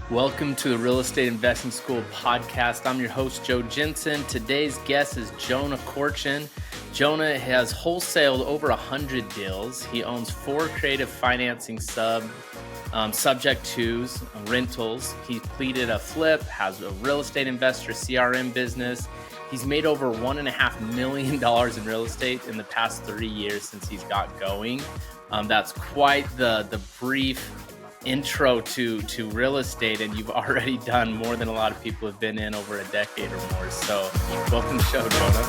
Welcome to the Real Estate Investing School podcast. I'm your host, Joe Jensen. Today's guest is Jonah Corchin. Jonah has wholesaled over 100 deals. He owns 4 creative financing subject twos, rentals. He completed a flip, has a real estate investor CRM business. He's made over $1.5 million in real estate in the past 3 years since he's got going. That's quite the brief intro to real estate, and you've already done more than a lot of people have been in over a decade or more. So welcome to the show, Jonah.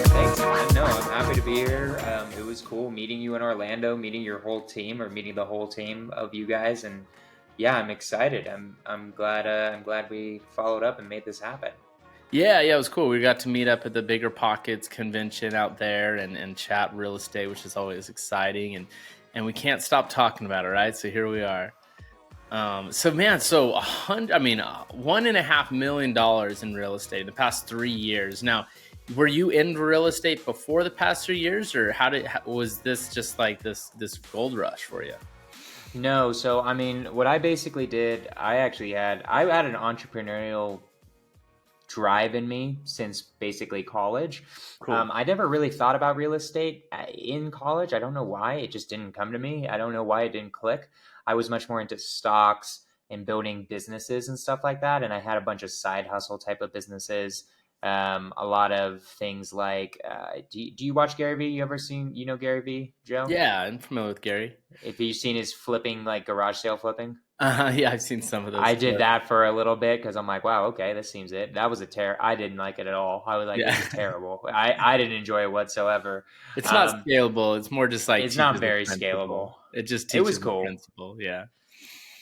Thanks, man. No, I'm happy to be here. It was cool meeting you in Orlando, meeting your whole team, or meeting the whole team of you guys, and yeah, I'm excited. I'm glad we followed up and made this happen. Yeah, it was cool. We got to meet up at the Bigger Pockets convention out there and chat real estate, which is always exciting. And we can't stop talking about it, right? So here we are. $1.5 million in real estate in the past 3 years. Now, were you in real estate before the past 3 years, or was this just like this gold rush for you? No, so I mean, what I basically did, I had an entrepreneurial drive in me since basically college. Cool. I never really thought about real estate in college. I don't know why. It just didn't come to me. I don't know why it didn't click. I was much more into stocks and building businesses and stuff like that. And I had a bunch of side hustle type of businesses. A lot of things like, do you watch Gary Vee? You ever seen, Gary Vee, Joe? Yeah, I'm familiar with Gary. If you've seen his flipping, like garage sale flipping. Yeah, I've seen some of those. I did that for a little bit because I'm like, wow, okay, this seems it. That was I didn't like it at all. I was like, This is terrible. I didn't enjoy it whatsoever. It's not scalable. It's more just like it's not very scalable. It just teaches was cool. the principle. Yeah,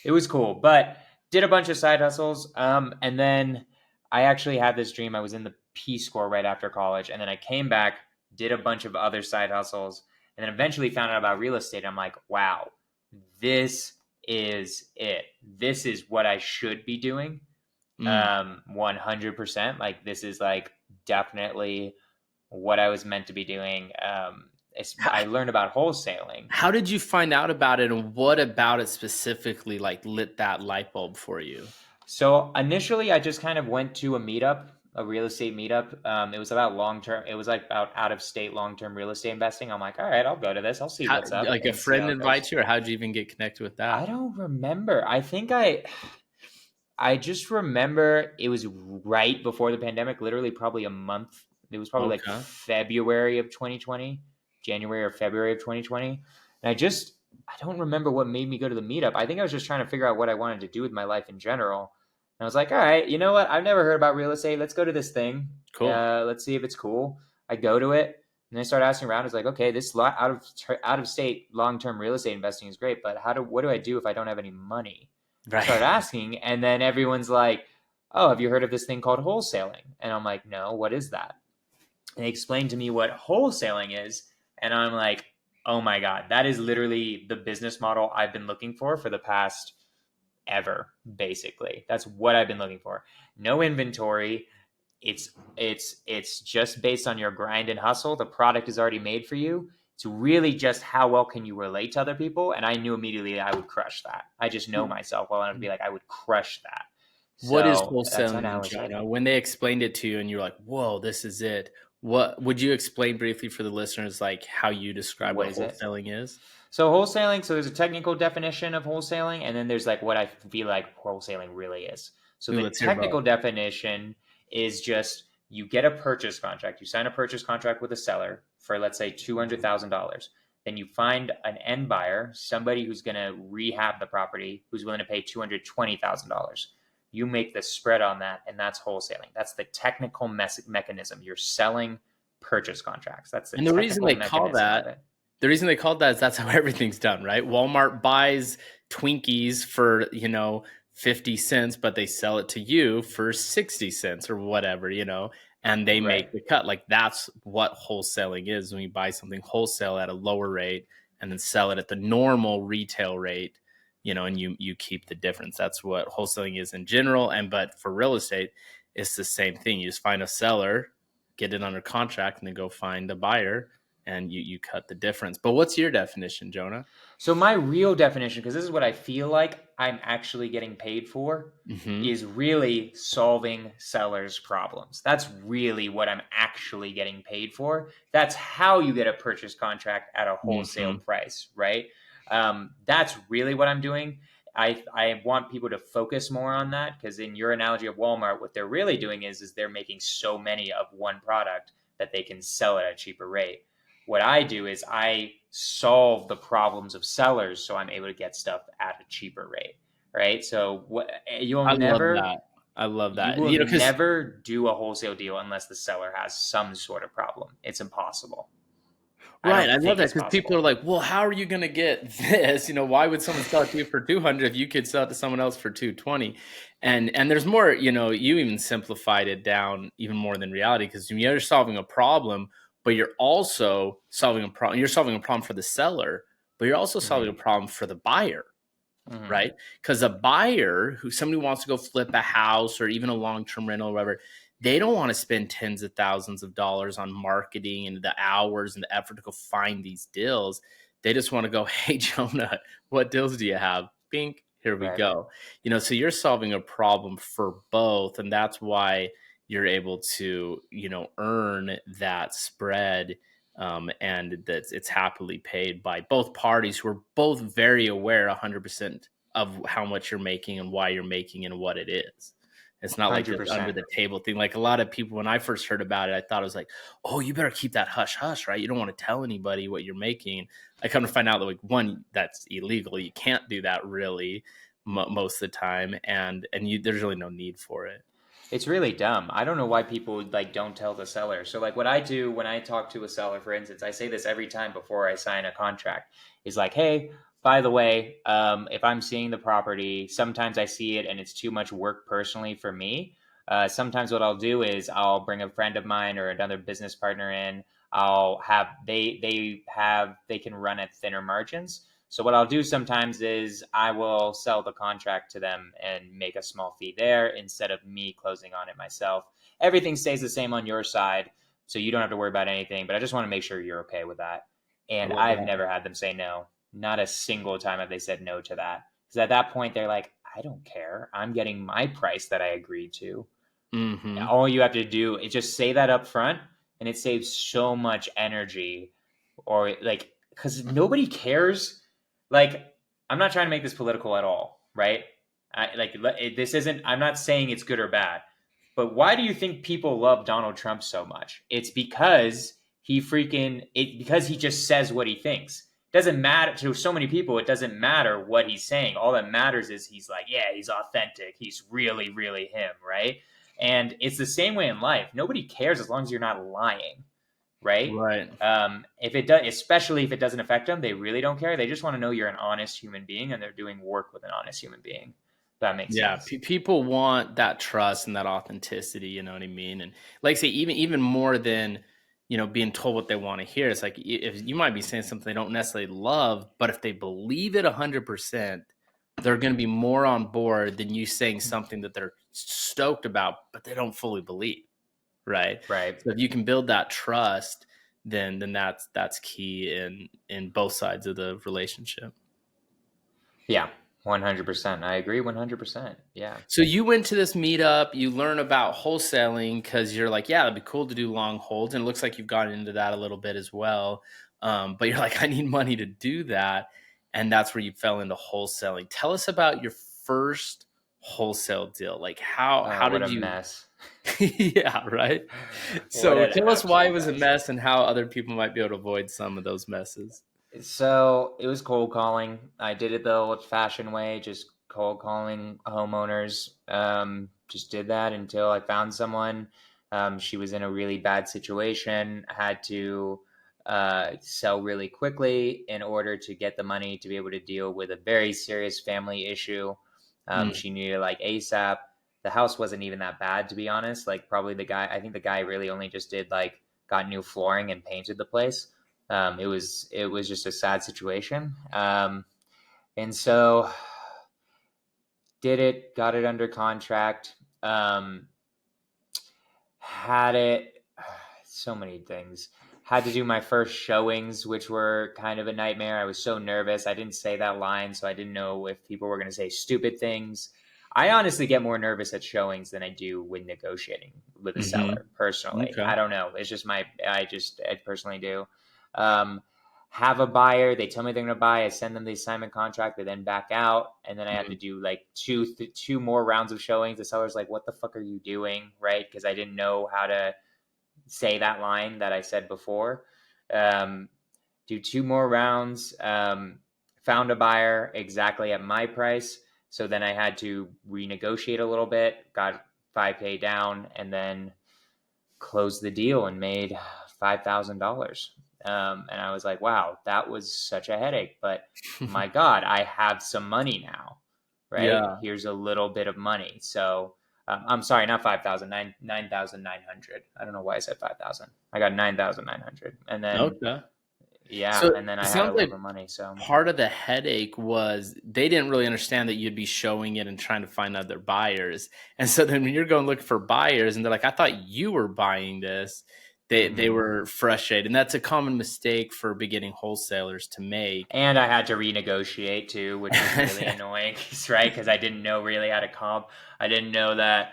it was cool, but did a bunch of side hustles. And then I actually had this dream. I was in the Peace Corps right after college, and then I came back, did a bunch of other side hustles, and then eventually found out about real estate. I'm like, wow, this is it. This is what I should be doing. 100%. Like, this is like definitely what I was meant to be doing. I learned about wholesaling. How did you find out about it, and what about it specifically like lit that light bulb for you? So initially I just kind of went to a real estate meetup. It was about long-term. It was like about out-of-state long-term real estate investing. I'm like, all right, I'll go to this. I'll see what's up. Like a friend invites you, or how'd you even get connected with that? I don't remember. I think I just remember it was right before the pandemic, literally probably a month. It was probably like February of 2020, January or February of 2020. And I don't remember what made me go to the meetup. I think I was just trying to figure out what I wanted to do with my life in general. And I was like, all right, you know what? I've never heard about real estate. Let's go to this thing. Cool. Let's see if it's cool. I go to it, and I start asking around. It's like, okay, this out of state long-term real estate investing is great, but what do I do if I don't have any money? Right. I start asking, and then everyone's like, oh, have you heard of this thing called wholesaling? And I'm like, no, what is that? And they explained to me what wholesaling is, and I'm like, oh my God, that is literally the business model I've been looking for the past ever, basically. That's what I've been looking for. No inventory. It's just based on your grind and hustle. The product is already made for you. It's really just how well can you relate to other people. And I knew immediately I would crush that. I just know myself well enough to be like, I would crush that. What is wholesaling, Jonah? When they explained it to you and you're like, whoa, this is it. What would you explain briefly for the listeners, like how you describe what wholesaling is? So wholesaling, there's a technical definition of wholesaling, and then there's like what I feel like wholesaling really is. So the technical definition is just you get a purchase contract. You sign a purchase contract with a seller for, let's say, $200,000. Then you find an end buyer, somebody who's going to rehab the property, who's willing to pay $220,000. You make the spread on that, and that's wholesaling. That's the technical mechanism. You're selling purchase contracts. That's the reason they call that. The reason they called that is that's how everything's done, right? Walmart buys Twinkies for, 50 cents, but they sell it to you for 60 cents or whatever, and they make the cut. Like, that's what wholesaling is, when you buy something wholesale at a lower rate and then sell it at the normal retail rate, and you keep the difference. That's what wholesaling is in general. But for real estate, it's the same thing. You just find a seller, get it under contract, and then go find a buyer and you cut the difference. But what's your definition, Jonah? So my real definition, because this is what I feel like I'm actually getting paid for, is really solving sellers' problems. That's really what I'm actually getting paid for. That's how you get a purchase contract at a wholesale price, right? That's really what I'm doing. I want people to focus more on that, because in your analogy of Walmart, what they're really doing is they're making so many of one product that they can sell it at a cheaper rate. What I do is I solve the problems of sellers, so I'm able to get stuff at a cheaper rate, right? So what you'll I love never that. I love you that. will You know, because never do a wholesale deal unless the seller has some sort of problem. It's impossible. I right, don't I love think that it's because people are possible. like, "Well, how are you going to get this? You know, why would someone sell it to you for 200 if you could sell it to someone else for 220?" And there's more. You know, you even simplified it down even more than reality, because you're solving a problem, but you're also solving a problem. You're solving a problem for the seller, but you're also solving a Hmm. problem for the buyer. Hmm. Right? Because a buyer who somebody wants to go flip a house or even a long-term rental or whatever, they don't want to spend tens of thousands of dollars on marketing and the hours and the effort to go find these deals. They just want to go, hey, Jonah, what deals do you have? Bink, here we Right. go. You know, so you're solving a problem for both. And that's why you're able to, you know, earn that spread, and that it's happily paid by both parties who are both very aware 100% of how much you're making and why you're making and what it is. It's not like this under 100%. the table thing. Like a lot of people, when I first heard about it, I thought it was like, oh, you better keep that hush hush, right? You don't want to tell anybody what you're making. I come to find out that, like, one, that's illegal. You can't do that really most of the time, and there's really no need for it. It's really dumb. I don't know why people like don't tell the seller. So like what I do when I talk to a seller, for instance, I say this every time before I sign a contract. Is like, hey, by the way, if I'm seeing the property, sometimes I see it and it's too much work personally for me. Sometimes what I'll do is I'll bring a friend of mine or another business partner in. I'll have they can run at thinner margins. So what I'll do sometimes is I will sell the contract to them and make a small fee there instead of me closing on it myself. Everything stays the same on your side, so you don't have to worry about anything, but I just want to make sure you're okay with that. I And love I've that. never had them say no. Not a single time have they said no to that. Because at that point, they're like, I don't care. I'm getting my price that I agreed to. Mm-hmm. All you have to do is just say that up front, and it saves so much energy. Or like, because nobody cares. Like, I'm not trying to make this political at all, right? This isn't. I'm not saying it's good or bad, but why do you think people love Donald Trump so much? It's because because he just says what he thinks. It doesn't matter to so many people. It doesn't matter what he's saying. All that matters is he's like, yeah, he's authentic. He's really, really him, right? And it's the same way in life. Nobody cares as long as you're not lying, right? Right. If it does, especially if it doesn't affect them, they really don't care. They just want to know you're an honest human being and they're doing work with an honest human being. If that makes Yeah, sense. people want that trust and that authenticity, you know what I mean? And like I say, even more than, you know, being told what they want to hear. It's like, if you might be saying something they don't necessarily love, but if they believe it 100%, they're going to be more on board than you saying something that they're stoked about, but they don't fully believe, right? Right. So if you can build that trust, then that's key in both sides of the relationship. Yeah. 100%. I agree 100%. Yeah. So you went to this meetup, you learn about wholesaling because you're like, yeah, it'd be cool to do long holds. And it looks like you've gotten into that a little bit as well. But you're like, I need money to do that. And that's where you fell into wholesaling. Tell us about your first wholesale deal. Like Oh, how what did a you mess. yeah, right. What So an tell us why it absolute was a mess. mess and how other people might be able to avoid some of those messes. So it was cold calling. I did it the old fashioned way, just cold calling homeowners. Just did that until I found someone. She was in a really bad situation, had to sell really quickly in order to get the money to be able to deal with a very serious family issue. Mm, She needed like ASAP. The house wasn't even that bad, to be honest. Like, probably I think the guy really only just did like, got new flooring and painted the place. It was just a sad situation, and so got it under contract, had it, so many things, had to do my first showings, which were kind of a nightmare. I was so nervous. I didn't say that line, so I didn't know if people were going to say stupid things. I honestly get more nervous at showings than I do when negotiating with a seller, personally. Okay. I don't know. It's just I personally do. Have a buyer. They tell me they're going to buy. I send them the assignment contract. They then back out. And then I have to do like two more rounds of showings. The seller's like, what the fuck are you doing? Right. Because I didn't know how to say that line that I said before. Do two more rounds. Found a buyer exactly at my price. So then I had to renegotiate a little bit, got $5K down, and then closed the deal and made $5,000. And I was like, wow, that was such a headache. But my God, I have some money now, right? Yeah. Here's a little bit of money. So I'm sorry, not 5,000, 9,900. I don't know why I said 5,000. I got 9,900. And then, Okay. yeah, So and then it I had a sounds little like bit of money. So part of the headache was they didn't really understand that you'd be showing it and trying to find other buyers. And so then when you're going looking for buyers and they're like, I thought you were buying this, they were frustrated. And that's a common mistake for beginning wholesalers to make. And I had to renegotiate too, which was really annoying, right? Because I didn't know really how to comp. I didn't know that,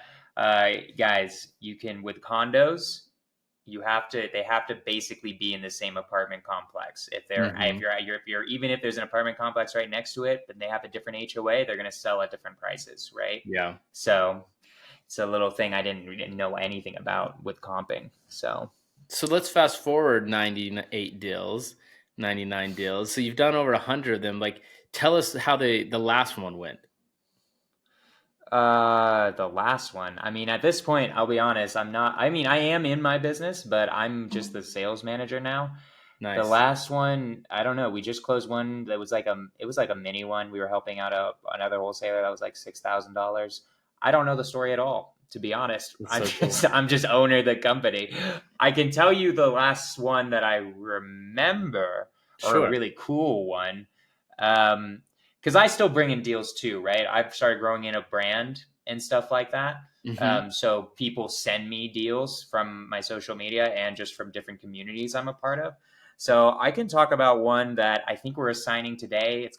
guys, you can, with condos, they have to basically be in the same apartment complex. If you're even if there's an apartment complex right next to it, then they have a different HOA, they're going to sell at different prices, right? Yeah. So it's a little thing I didn't know anything about with comping. So let's fast forward 99 deals. So you've done over 100 of them. Like, tell us how the last one went. the last one. I mean, at this point, I'll be honest, I am in my business, but I'm just the sales manager now. Nice. The last one, I don't know. We just closed one that was like a mini one. We were helping out another wholesaler that was like $6,000. I don't know the story at all, to be honest. I'm just owner of the company. I can tell you the last one that I remember, or a really cool one. Because I still bring in deals too, right? I've started growing in a brand and stuff like that. So people send me deals from my social media and just from different communities I'm a part of. So I can talk about one that I think we're assigning today.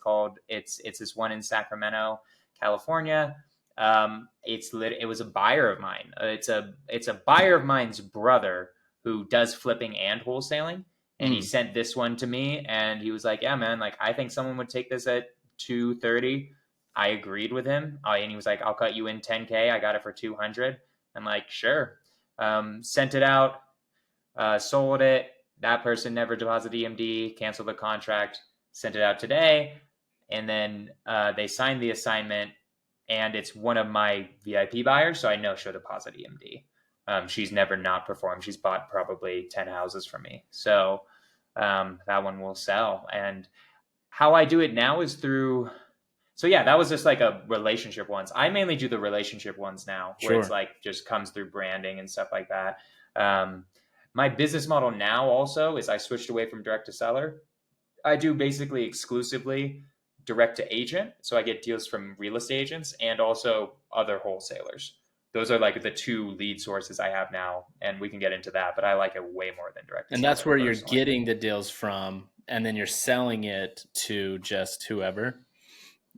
It's this one in Sacramento, California. It was a buyer of mine. It's a buyer of mine's brother who does flipping and wholesaling. And he sent this one to me and he was like, yeah, man, like I think someone would take this at 230. I agreed with him. And he was like, I'll cut you in 10K. I got it for 200. I'm like, sure. Sent it out, sold it. That person never deposited EMD, canceled the contract, sent it out today. And then they signed the assignment and it's one of my VIP buyers. So I know she'll deposit EMD. She's never not performed. She's bought probably 10 houses from me. So that one will sell. And how I do it now is through. So yeah, that was just like a relationship ones. I mainly do the relationship ones now, where it's like just comes through branding and stuff like that. My business model now also is I switched away from direct to seller. I do basically exclusively direct to agent. So I get deals from real estate agents and also other wholesalers. Those are like the two lead sources I have now, and we can get into that, but I like it way more than direct to seller. And that's where you're getting the deals from, and then you're selling it to just whoever.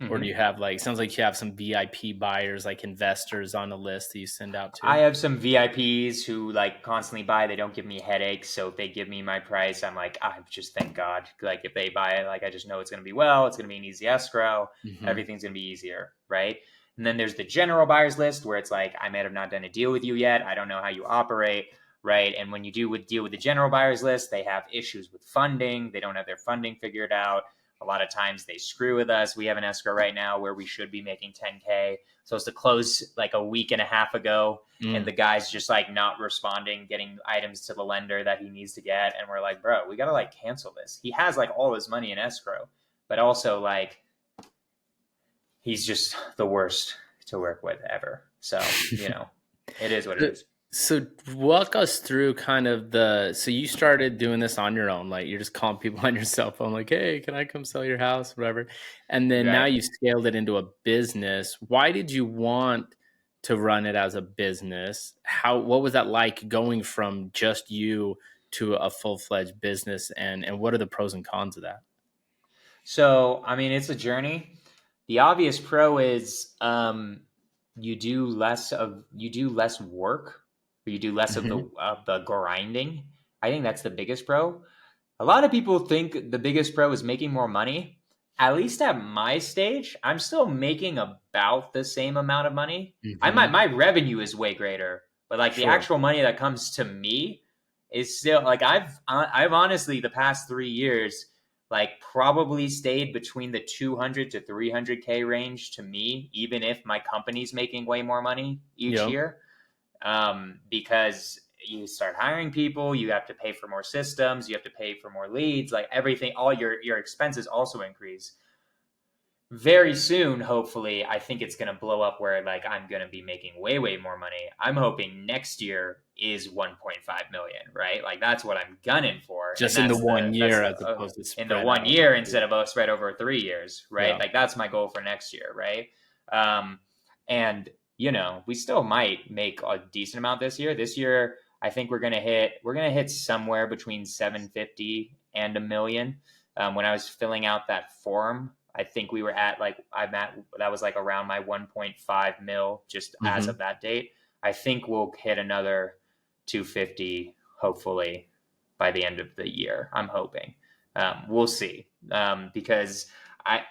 Or do you have sounds like you have some VIP buyers, like investors on the list that you send out to? I have some VIPs who like constantly buy. They don't give me headaches. So if they give me my price, I'm like, I just thank God. Like if they buy it, like I just know it's going to be well. It's going to be an easy escrow. Everything's going to be easier, right? And then there's the general buyers list where it's like, I might have not done a deal with you yet. I don't know how you operate, right? And when you deal with the general buyers list, they have issues with funding. They don't have their funding figured out. A lot of times they screw with us. We have an escrow right now where we should be making 10K. Supposed to close like a week and a half ago. And the guy's just like not responding, getting items to the lender that he needs to get. And we're like, bro, we got to like cancel this. He has like all his money in escrow, but also like he's just the worst to work with ever. So, it is what it is. So walk us through kind of so you started doing this on your own, like you're just calling people on your cell phone, like, hey, can I come sell your house, whatever. And then now you've scaled it into a business. Why did you want to run it as a business? What was that like going from just you to a full-fledged business, and what are the pros and cons of that? So, I mean, it's a journey. The obvious pro is you do less work, or you do less of Mm-hmm. the grinding. I think that's the biggest pro. A lot of people think the biggest pro is making more money. At least at my stage, I'm still making about the same amount of money. Mm-hmm. My revenue is way greater, but like the Sure. actual money that comes to me is still like I've honestly the past 3 years like probably stayed between the 200 to 300K range to me, even if my company's making way more money each Yep. year. Because you start hiring people, you have to pay for more systems, you have to pay for more leads, like everything, all your expenses also increase. Very soon, hopefully, I think it's going to blow up where like I'm going to be making way more money. I'm hoping next year is 1.5 million, right? Like that's what I'm gunning for, and Just in the one that's year the as opposed to in the spread one out. year instead of spread over 3 years, right? Yeah. Like that's my goal for next year, right? Um, and we still might make a decent amount this year. This year, I think we're gonna hit somewhere between 750 and a million. When I was filling out that form, I think we were at that was like around my 1.5 mil just as Mm-hmm. of that date. I think we'll hit another 250 hopefully by the end of the year. I'm hoping. We'll see, because I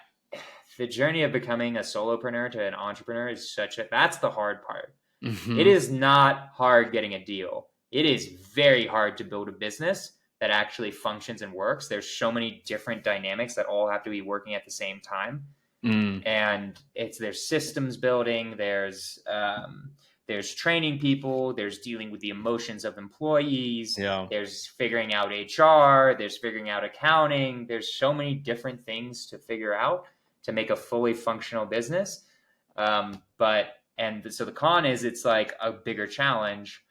the journey of becoming a solopreneur to an entrepreneur is that's the hard part. It Mm-hmm. is not hard getting a deal. It is very hard to build a business that actually functions and works. There's so many different dynamics that all have to be working at the same time. Mm. And there's systems building, there's training people, there's dealing with the emotions of employees, Yeah. there's figuring out HR, there's figuring out accounting. There's so many different things to figure out to make a fully functional business. So the con is it's like a bigger challenge,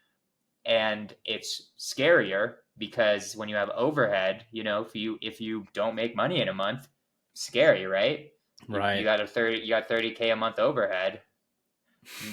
and it's scarier because when you have overhead, if you don't make money in a month, scary, right? You Right. got 30K a month overhead.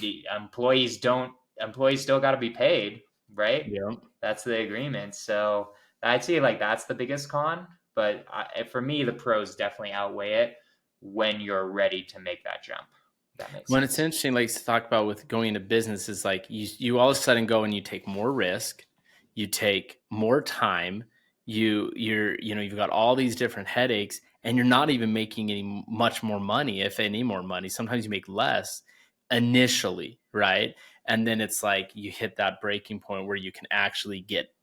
The employees still got to be paid, right? Yeah. That's the agreement. So I'd say like that's the biggest con, but for me the pros definitely outweigh it when you're ready to make that jump. That makes When it's sense. interesting, like to talk about with going into business, is like you all of a sudden go and you take more risk, you take more time, you've got all these different headaches, and you're not even making any much more money, if any more money. Sometimes you make less initially, right? And then it's like you hit that breaking point where you can actually get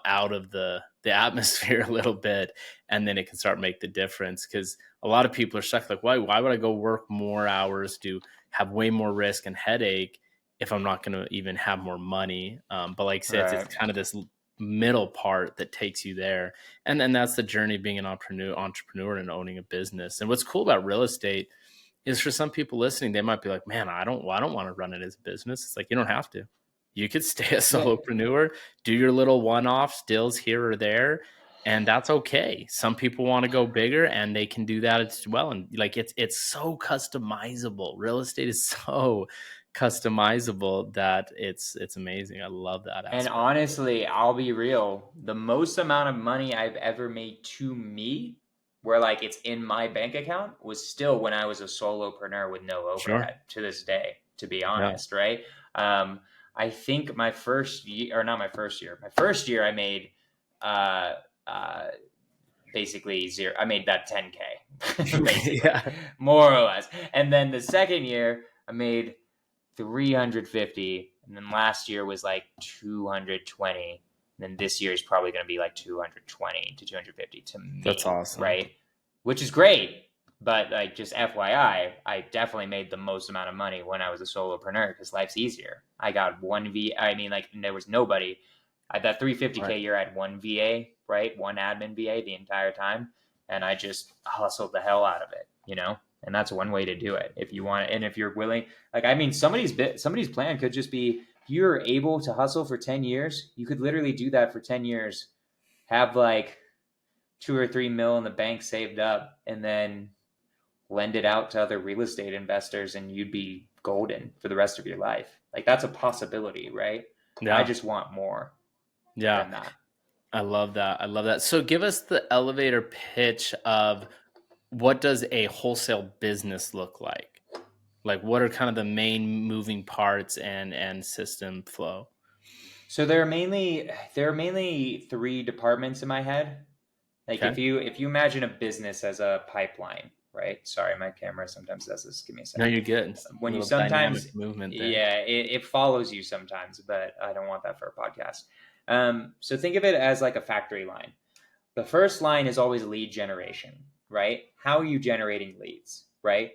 out of the atmosphere a little bit, and then it can start make the difference, because a lot of people are stuck like, why would I go work more hours to have way more risk and headache if I'm not going to even have more money? But like I said, it's Right. kind of this middle part that takes you there. And then that's the journey of being an entrepreneur and owning a business. And what's cool about real estate is, for some people listening, they might be like, man, I don't want to run it as a business. It's like, you don't have to. You could stay a Yeah. solopreneur, do your little one-off deals here or there, and that's okay. Some people want to go bigger, and they can do that as well. And like it's so customizable. Real estate is so customizable that it's amazing. I love that And aspect. honestly, I'll be real. The most amount of money I've ever made to me, where like it's in my bank account, was still when I was a solopreneur with no Sure. overhead to this day, to be Yeah. honest, right? Um, I think my first year, or not my first year I made uh, uh, basically zero. I made that 10K, basically, Yeah. more or less. And then the second year, I made 350, and then last year was like 220, and then this year is probably going to be like 220 to 250 to That's me, awesome. right? Which is great, but like just FYI, I definitely made the most amount of money when I was a solopreneur because life's easier. I got one V. I mean, like there was nobody. That 350K Right. year, I had one VA, right? One admin VA the entire time, and I just hustled the hell out of it. And that's one way to do it if you want, and if you're willing. Like, I mean, somebody's plan could just be, if you're able to hustle for 10 years, you could literally do that for 10 years, have like 2 or 3 mil in the bank saved up, and then lend it out to other real estate investors, and you'd be golden for the rest of your life. Like, that's a possibility, right? I Yeah. just want more Yeah. than that. I love that. I love that. So give us the elevator pitch of what does a wholesale business look like? Like what are kind of the main moving parts and system flow? So there are mainly three departments in my head. Like Okay. if you imagine a business as a pipeline, right? Sorry, my camera sometimes does this. Give me a No, sec. you're good. It's a When you little dynamic sometimes, movement there. yeah, it follows you sometimes, but I don't want that for a podcast. So think of it as like a factory line. The first line is always lead generation, right? How are you generating leads, right?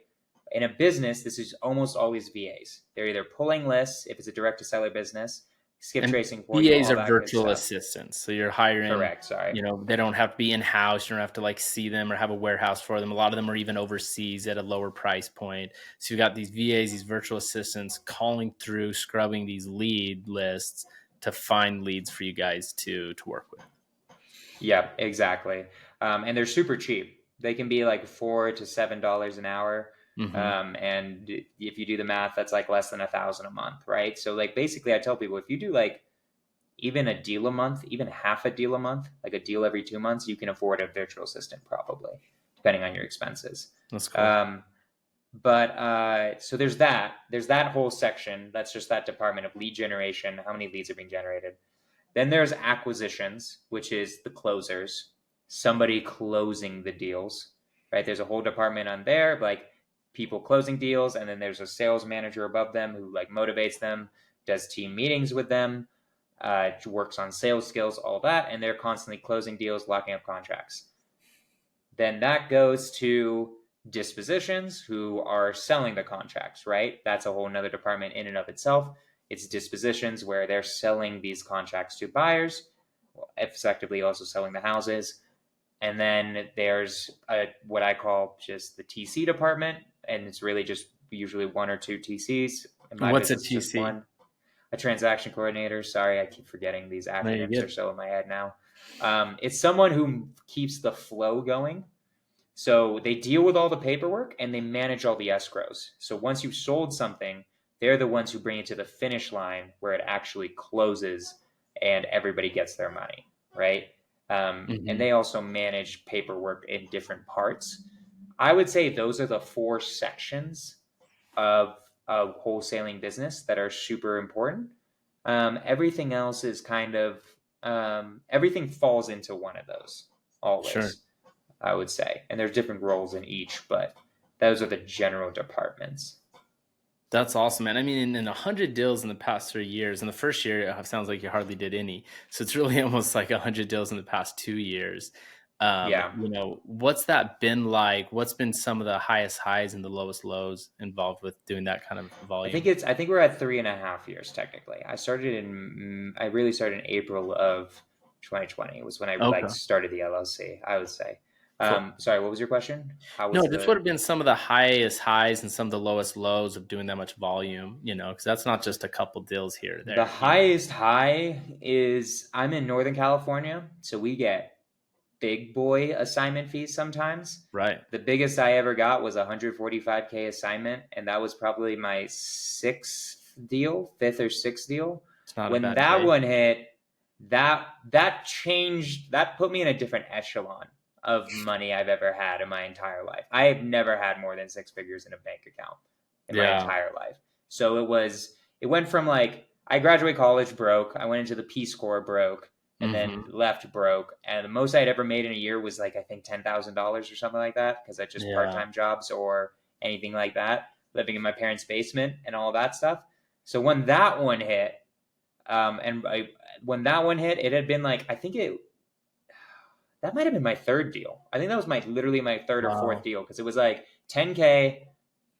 In a business, this is almost always VAs. They're either pulling lists, if it's a direct to seller business, skip And tracing for you, VAs all are that good virtual stuff. assistants. So you're hiring, Correct. Sorry. they don't have to be in-house. You don't have to like see them or have a warehouse for them. A lot of them are even overseas at a lower price point. So you got these VAs, these virtual assistants calling through, scrubbing these lead lists to find leads for you guys to work with. Yeah, exactly. And they're super cheap. They can be like $4 to $7 an hour. Hmm. And if you do the math, that's like less than 1,000 a month, right? So like basically, I tell people if you do like even a deal a month, even half a deal a month, like a deal every 2 months, you can afford a virtual assistant probably, depending on your expenses. That's cool. But so there's that. There's that whole section. That's just that department of lead generation. How many leads are being generated? Then there's acquisitions, which is the closers, somebody closing the deals, right? There's a whole department on there, like people closing deals, and then there's a sales manager above them who like motivates them, does team meetings with them, works on sales skills, all that, and they're constantly closing deals, locking up contracts. Then that goes to dispositions who are selling the contracts, right? That's a whole nother department in and of itself. It's dispositions where they're selling these contracts to buyers, effectively also selling the houses. And then there's what I call just the TC department, and it's really just usually one or two TCs. In my What's a business, just TC? one. A transaction coordinator. Sorry, I keep forgetting these No, you're acronyms. They're good. so in my head now. It's someone who keeps the flow going. So they deal with all the paperwork and they manage all the escrows. So once you've sold something, they're the ones who bring it to the finish line where it actually closes and everybody gets their money, right? And Hmm. they also manage paperwork in different parts. I would say those are the four sections of a wholesaling business that are super important. Everything else is kind of everything falls into one of those Sure. always. I would say, and there's different roles in each, but those are the general departments. That's awesome, man. I mean, in 100 deals in the past 3 years, in the first year, it sounds like you hardly did any. So it's really almost like 100 deals in the past 2 years. Yeah, What's that been like? What's been some of the highest highs and the lowest lows involved with doing that kind of volume? I think we're at 3.5 years technically. I really started in April of 2020. It was when I like Okay, started the LLC. I would say. cool. Sorry, what was your question? How No, was just what the have been some of the highest highs and some of the lowest lows of doing that much volume, because that's not just a couple deals here or the there. highest high is I'm in Northern California, so we get big boy assignment fees sometimes. Right. The biggest I ever got was a 145K assignment, and that was probably my fifth or sixth deal. It's not a When bad that day. one hit, that put me in a different echelon of money I've ever had in my entire life. I have never had more than six figures in a bank account in my Yeah. entire life. So it went from like I graduated college broke, I went into the Peace Corps broke, and then Hmm. left broke. And the most I'd ever made in a year was like I think $10,000 or something like that because I just part Yeah. time jobs or anything like that, living in my parents' basement and all that stuff. So when that one hit, when that one hit, it had been like I think it that might have been my third deal. I think that was my literally my third or fourth Wow. deal because it was like 10K.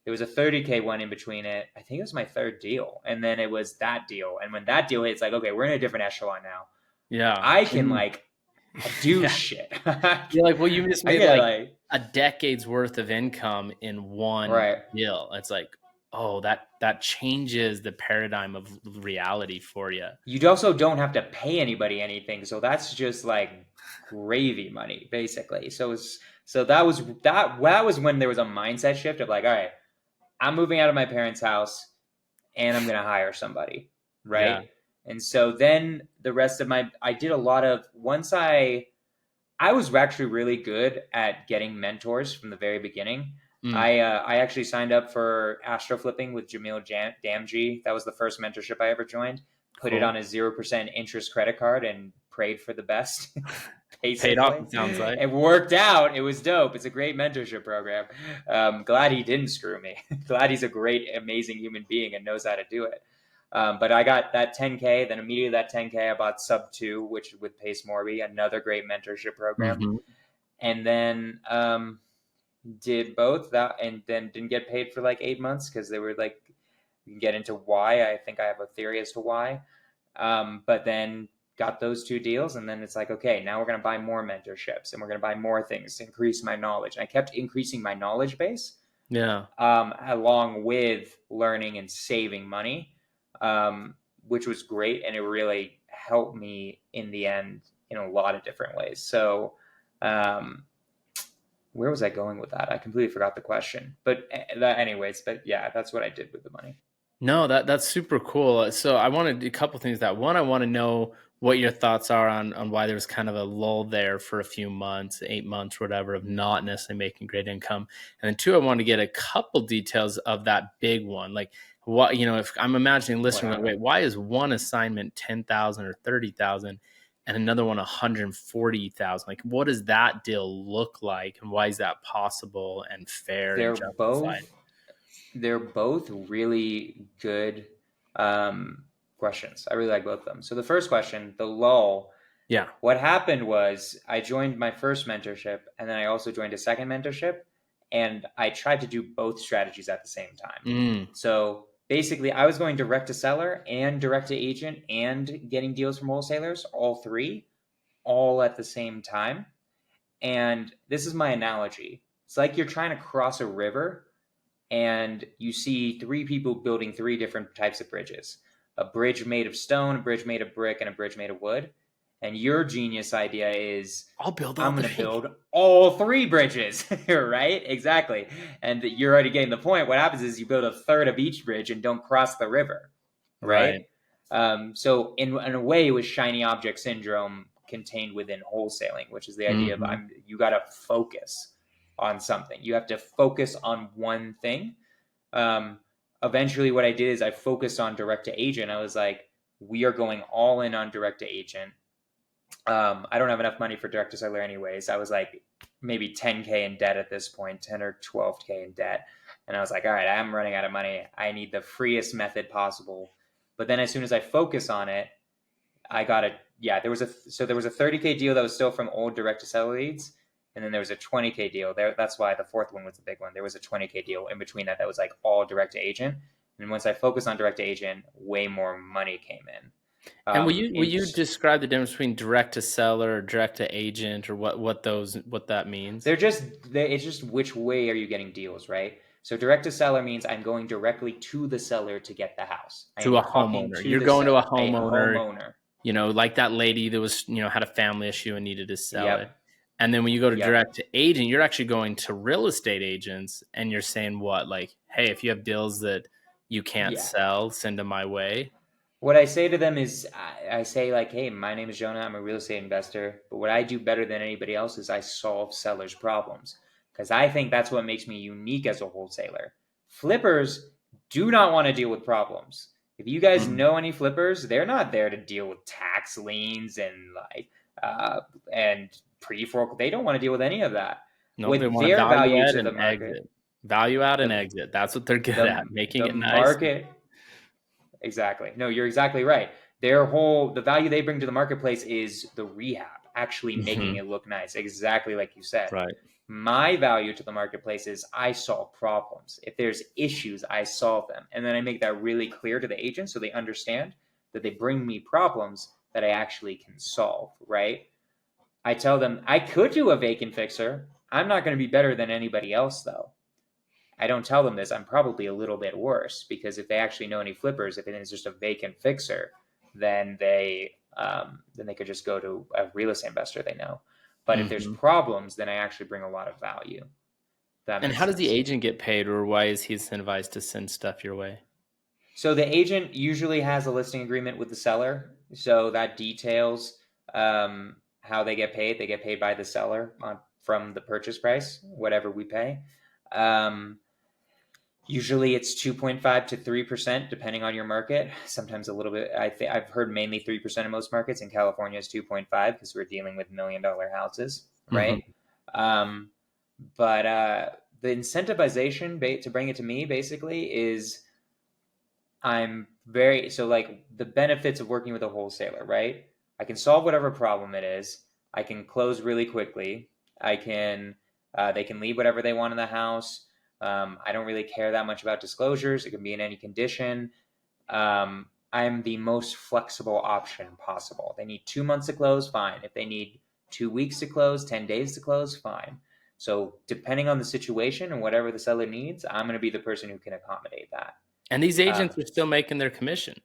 There was a 30K one in between it. I think it was my third deal, and then it was that deal. And when that deal hit, it's like okay, we're in a different echelon now. Yeah. I can And like do yeah. shit. You're like, well, you just I made get like like a decade's worth of income in one right. deal. It's like, oh, that changes the paradigm of reality for you. You also don't have to pay anybody anything, so that's just like gravy money, basically. So that was when there was a mindset shift of like, all right, I'm moving out of my parents' house and I'm gonna hire somebody, Yeah. right? And so then the rest of I did a lot of, I was actually really good at getting mentors from the very beginning. I actually signed up for astro flipping with Damji. That was the first mentorship I ever joined. Put it Cool. on a 0% interest credit card and prayed for the best. Paid off, Basically, it sounds like. it worked out. It was dope. It's a great mentorship program. Glad he didn't screw me. Glad he's a great, amazing human being and knows how to do it. But I got that 10K. Then immediately that 10K, I bought Sub 2, which with Pace Morby, another great mentorship program. And then did both that, and then didn't get paid for like 8 months because they were like, you can get into why. I think I have a theory as to why. But then got those 2 deals, and then it's like, okay, now we're going to buy more mentorships, and we're going to buy more things to increase my knowledge. And I kept increasing my knowledge base, along with learning and saving money, which was great, and it really helped me in the end in a lot of different ways. So, where was I going with that? I completely forgot the question. But yeah, that's what I did with the money. No, that's super cool. So I wanted a couple things. That one, I want to know what your thoughts are on why there's kind of a lull there for a few months, 8 months, whatever, of not necessarily making great income. And then 2, I want to get a couple details of that big one. Like what, if I'm imagining listening, like, wait, why is one assignment 10,000 or 30,000 and another one 140,000? Like, what does that deal look like, and why is that possible and fair and justified? They're both really good questions. I really like both of them. So the first question, the lull. Yeah. What happened was I joined my first mentorship, and then I also joined a second mentorship, and I tried to do both strategies at the same time. So basically, I was going direct to seller and direct to agent and getting deals from wholesalers, all 3, all at the same time. And this is my analogy. It's like you're trying to cross a river, and you see 3 people building 3 different types of bridges: a bridge made of stone, a bridge made of brick, and a bridge made of wood. And your genius idea is, I'm going to build all 3 bridges, right? Exactly. And you're already getting the point. What happens is you build a third of each bridge and don't cross the river, right? So in a way, it was shiny object syndrome contained within wholesaling, which is the idea of you got to focus on something. You have to focus on one thing. Eventually what I did is I focused on direct to agent. I was like, we are going all in on direct to agent. I don't have enough money for direct to seller anyways. I was like maybe 10K in debt at this point, 10 or 12K in debt. And I was like, all right, I'm running out of money. I need the freest method possible. But then as soon as I focus on it, I got there was a 30K deal that was still from old direct to seller leads. And then there was a 20K deal there. That's why the fourth one was the big one. There was a 20K deal in between that was like all direct to agent. And once I focused on direct to agent, way more money came in. And will you describe the difference between direct to seller or direct to agent, or what that means? It's just which way are you getting deals, right? So direct to seller means I'm going directly to the seller to get the house. To a homeowner. You're going to a homeowner. Like that lady that was, had a family issue and needed to sell it. And then when you go to direct to agent, you're actually going to real estate agents, and you're saying what? Like, hey, if you have deals that you can't sell, send them my way. What I say to them is, I say like, hey, my name is Jonah. I'm a real estate investor. But what I do better than anybody else is I solve sellers' problems, because I think that's what makes me unique as a wholesaler. Flippers do not want to deal with problems. If you guys know any flippers, they're not there to deal with tax liens and pre-foreclosure. They don't want to deal with any of that. No, they want their value to the market. Exit. Value add and exit. That's what they're good at, making it nice. Market. Exactly. No, you're exactly right. The value they bring to the marketplace is the rehab, actually making it look nice. Exactly like you said. Right. My value to the marketplace is I solve problems. If there's issues, I solve them. And then I make that really clear to the agent so they understand that they bring me problems that I actually can solve, right? I tell them I could do a vacant fixer. I'm not going to be better than anybody else, though. I don't tell them this. I'm probably a little bit worse, because if they actually know any flippers, if it is just a vacant fixer, then they could just go to a real estate investor they know. But if there's problems, then I actually bring a lot of value. And how does the agent get paid, or why is he incentivized to send stuff your way? So the agent usually has a listing agreement with the seller. So that details how they get paid. They get paid by the seller from the purchase price, whatever we pay. Um, Usually it's 2.5 to 3%, depending on your market. Sometimes a little bit. I've heard mainly 3% in most markets. In California, it's 2.5 because we're dealing with $1 million houses, right? Mm-hmm. Um, but the incentivization to bring it to me basically is like the benefits of working with a wholesaler, right? I can solve whatever problem it is. I can close really quickly. I can They can leave whatever they want in the house. I don't really care that much about disclosures. It can be in any condition. I'm the most flexible option possible. They need 2 months to close, fine. If they need 2 weeks to close, 10 days to close, fine. So depending on the situation and whatever the seller needs, I'm going to be the person who can accommodate that. And these agents Um, are still making their commission,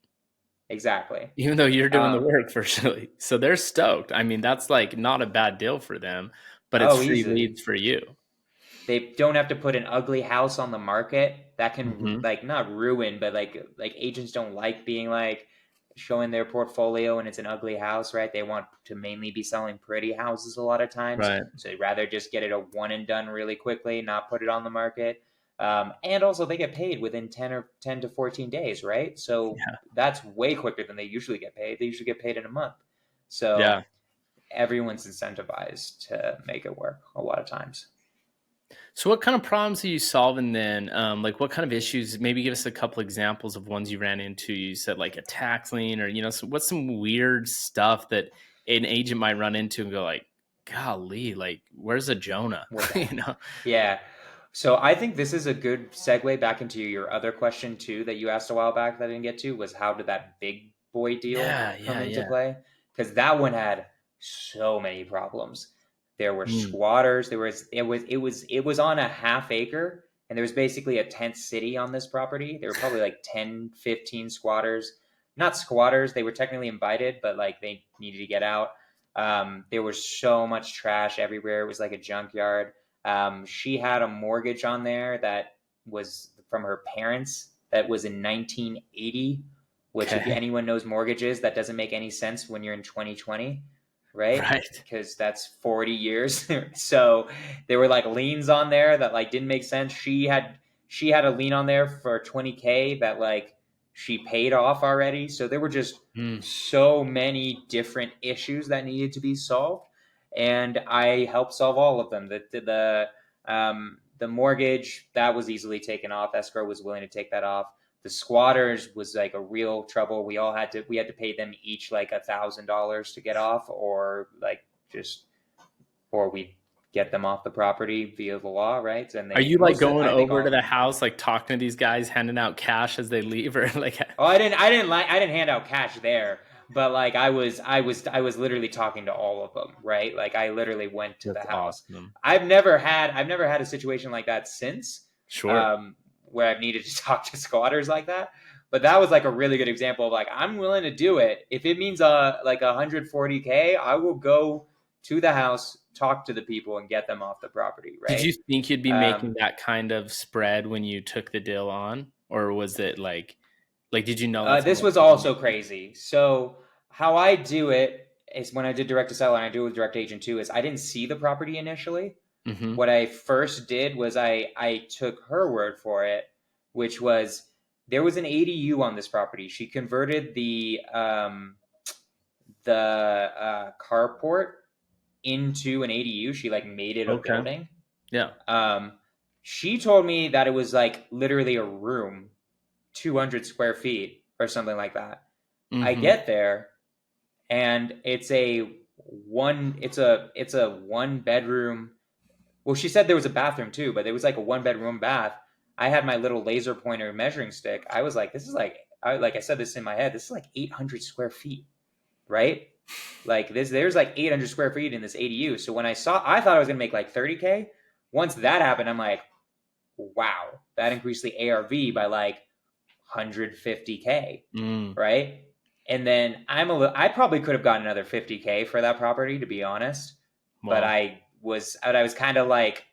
exactly. even though you're doing the Um, work virtually. So they're stoked. I mean, that's like not a bad deal for them, but it's oh, free easily. leads for you. They don't have to put an ugly house on the market that can Mm-hmm. like not ruin, but like agents don't like being like showing their portfolio and it's an ugly house, right? They want to mainly be selling pretty houses a lot of times. Right. So they'd rather just get it a one and done really quickly, not put it on the market. And also they get paid within 10 to 14 days, right? So Yeah. that's way quicker than they usually get paid. They usually get paid in a month. So Yeah. everyone's incentivized to make it work a lot of times. So what kind of problems are you solving then? Like what kind of issues? Maybe give us a couple examples of ones you ran into. You said like a tax lien or, so what's some weird stuff that an agent might run into and go like, golly, like where's a Jonah? What's you that? know? Yeah. So I think this is a good segue back into your other question too that you asked a while back that I didn't get to was how did that big boy deal Yeah. come Yeah. into Yeah. play? Because that one had so many problems. There were Mm, squatters. It was on a half acre, and there was basically a tent city on this property. There were probably like 10, 15 squatters. Not squatters, they were technically invited, but like they needed to get out. There was so much trash everywhere. It was like a junkyard. She had a mortgage on there that was from her parents that was in 1980, which if okay. anyone knows mortgages, that doesn't make any sense when you're in 2020, right? Right. Because that's 40 years. So there were like liens on there that like didn't make sense. She had a lien on there for 20K that like she paid off already. So there were just Mm, so many different issues that needed to be solved, and I helped solve all of them. The mortgage that was easily taken off. Escrow was willing to take that off. The squatters was like a real trouble. We had to pay them each like $1,000 to get off, or like just or we get them off the property via the law, right? And are they you like most of going I think over all to of the them. house, like talking to these guys, handing out cash as they leave or like, Oh, I didn't hand out cash there, but like I was literally talking to all of them, right? Like I literally went to the that's house. awesome. I've never had a situation like that since, Sure. where I've needed to talk to squatters like that. But that was like a really good example of like I'm willing to do it if it means like 140K. I will go to the house, talk to the people, and get them off the property, Did right? you think you'd be making Um, that kind of spread when you took the deal on? Or was it like did you know that's how this much was you were also making? crazy. So how I do it is when I did direct to seller and I do it with direct agent too, is I didn't see the property initially. Mhm. What I first did was I took her word for it, which was there was an ADU on this property. She converted the carport into an ADU. She like made it a Okay. building. Yeah. Um, she told me that it was like literally a room, 200 square feet or something like that. I Mhm. get there and it's a one bedroom. Well, she said there was a bathroom too, but it was like a one bedroom bath. I had my little laser pointer measuring stick. I was like, this is like I said this in my head. This is like 800 square feet, right? Like there's like 800 square feet in this ADU. So when I thought I was gonna make like 30K. Once that happened, I'm like, wow, that increased the ARV by like 150K, Mm. right? And then I probably could have gotten another 50K for that property, to be honest. But Well, I was kind of like,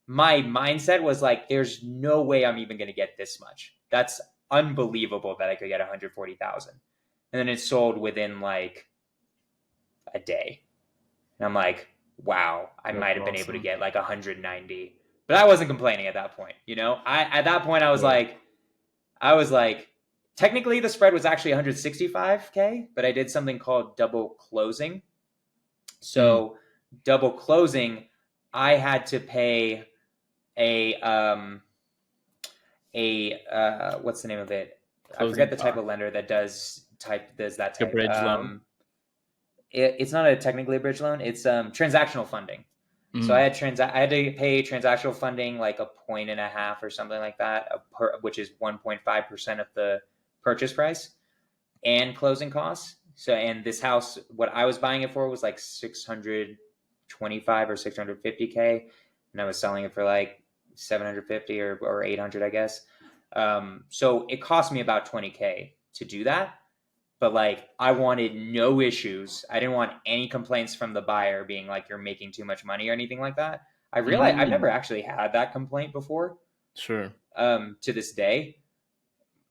my mindset was like, there's no way I'm even going to get this much. unbelievable that I could get 140,000. And then it sold within like a day. And I'm like, wow, I That's might have been able to awesome. get like 190. But I wasn't complaining at that point. At that point I was like, technically the spread was actually 165K, but I did something called double closing. So double closing, I had to pay a what's the name of it? I forget Closing the type cost. of lender that does that A type. bridge loan. It's not technically a bridge loan. It's transactional funding. So I Mm. had to pay transactional funding like 1.5 or something like that, which is 1.5% of the purchase price and closing costs. So, and this house, what I was buying it for was like 625 or 650K, and I was selling it for like 750 or 800, I guess. So it cost me about 20K to do that. But like, I wanted no issues. I didn't want any complaints from the buyer being like, you're making too much money or anything like that. I realized I've never Mm. actually had that complaint before, Sure. to this day,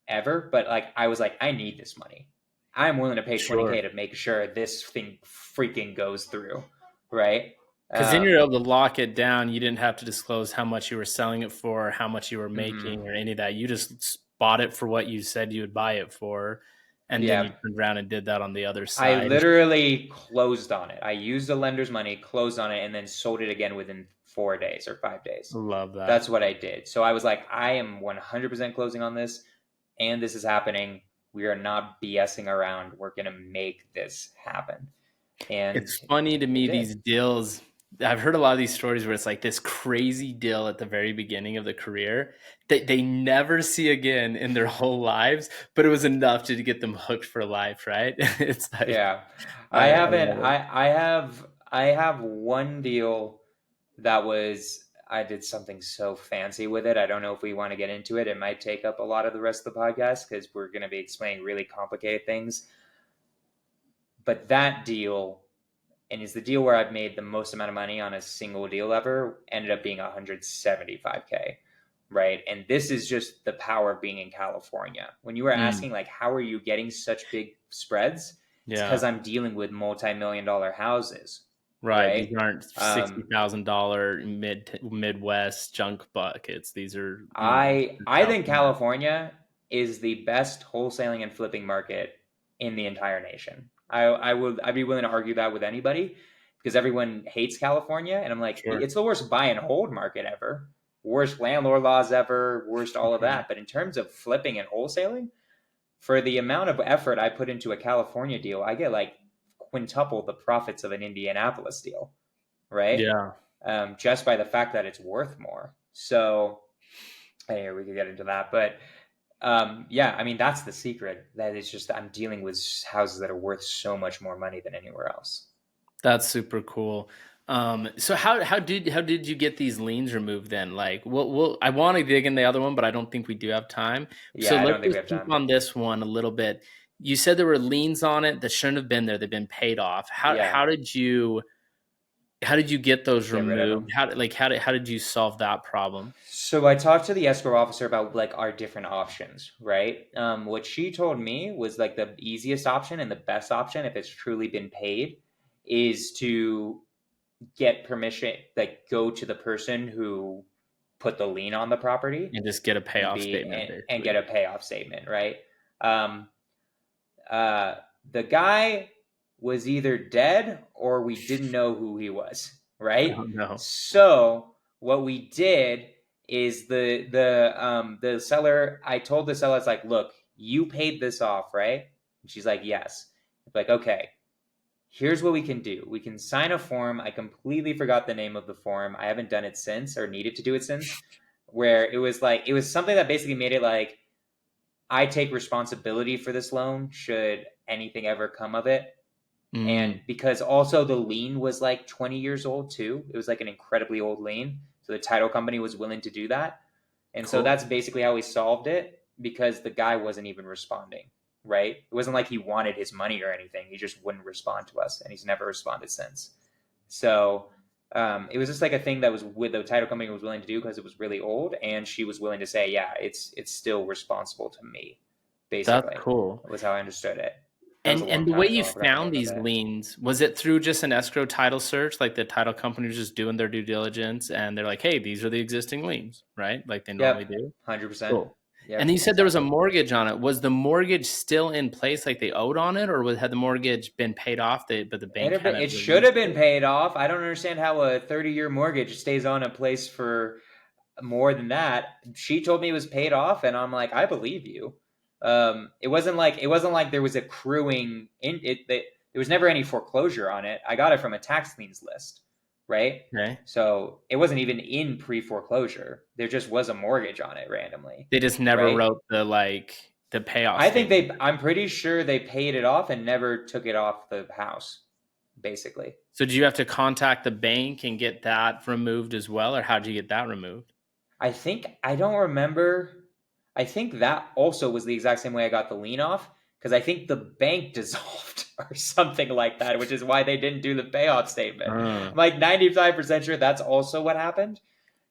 ever. But like, I was like, I need this money. I'm willing to pay 20K Sure. to make sure this thing freaking goes through, right? Because then you're able to lock it down. You didn't have to disclose how much you were selling it for, or how much you were Mhm. making, or any of that. You just bought it for what you said you would buy it for, and then Yeah. you turned around and did that on the other I side. literally closed on it. I used the lender's money, closed on it, and then sold it again within 4 days or 5 days. Love that. That's what I did. So I was like, I am 100% closing on this, and this is happening. We are not BSing around. We're going to make this happen. And It's funny to it me, did. these deals. I've heard a lot of these stories where it's like this crazy deal at the very beginning of the career that they never see again in their whole lives, but it was enough to get them hooked for life, right? It's like Yeah. I I haven't, love it. I have one deal that was, I did something so fancy with it. I don't know if we want to get into it. It might take up a lot of the rest of the podcast because we're going to be explaining really complicated things. But that deal, and is the deal where I've made the most amount of money on a single deal ever, ended up being 175K, right? And this is just the power of being in California. When you were Mm, asking like, how are you getting such big spreads? It's because yeah. I'm dealing with multi-million-dollar houses, Right. These right? aren't Um, $60,000 Midwest junk buckets. These are, I think California. California is the best wholesaling and flipping market in the entire nation. I'd be willing to argue that with anybody because everyone hates California, and I'm like, Sure. it's the worst buy and hold market ever, worst landlord laws ever, worst all of Mhm. that. But in terms of flipping and wholesaling, for the amount of effort I put into a California deal, I get like quintuple the profits of an Indianapolis deal, right? Yeah. Just by the fact that it's worth more. So hey, we could get into that, but yeah, I mean that's the secret. That it's just I'm dealing with houses that are worth so much more money than anywhere else. That's super cool. So how did you get these liens removed then? Like, we'll I want to dig in the other one, but I don't think we do have time. So Yeah, I let's don't think we just have keep time. on this one a little bit. You said there were liens on it that shouldn't have been there. They've been paid off. How Yeah, how did you get those get rid of removed? them. How did you solve that problem? So I talked to the escrow officer about like our different options, right? What she told me was like the easiest option and the best option, if it's truly been paid, is to get permission, like go to the person who put the lien on the property And just get a and payoff be statement, and get basically. a payoff statement, right? Um, uh, the guy was either dead or we didn't know who he was, right? Oh no. So what we did is the seller. I told the seller, it's like, look, you paid this off, right? And she's like, yes. It's like, okay, here's what we can do. We can sign a form. I completely forgot the name of the form. I haven't done it since or needed to do it since. Where it was something that basically made it like I take responsibility for this loan should anything ever come of it. And Mm, because also the lien was like 20 years old too, it was like an incredibly old lien. So the title company was willing to do that. And so cool. that's basically how we solved it because the guy wasn't even responding, right? It wasn't like he wanted his money or anything. He just wouldn't respond to us and he's never responded since. So It was just like a thing that was with the title company was willing to do because it was really old, and she was willing to say, yeah, it's still responsible to me. That's Basically, cool. was how I understood it. That was a And long the way time you ago. I forgot the found name of these it. liens, was it through just an escrow title search? Like the title company was just doing their due diligence and they're like, hey, these are the existing liens, right? Like they normally Yep, do. 100%. Cool. And Yep, you said there was a exactly. mortgage on it. Was the mortgage still in place, like they owed on it, or had the mortgage been paid off, but the bank hadn't It should have released been it? paid off. I don't understand how a 30-year mortgage stays on in place for more than that. She told me it was paid off, and I'm like, I believe you. It wasn't like there was accruing in it. There was never any foreclosure on it. I got it from a tax liens list, right? Okay. So it wasn't even in pre-foreclosure. There just was a mortgage on it randomly, They just never right? wrote the payoff statement. I'm pretty sure they paid it off and never took it off the house, basically. So did you have to contact the bank and get that removed as well, or how did you get that removed? I don't remember. I think that also was the exact same way I got the lien off because I think the bank dissolved or something like that, which is why they didn't do the payoff statement. I'm like 95% sure that's also what happened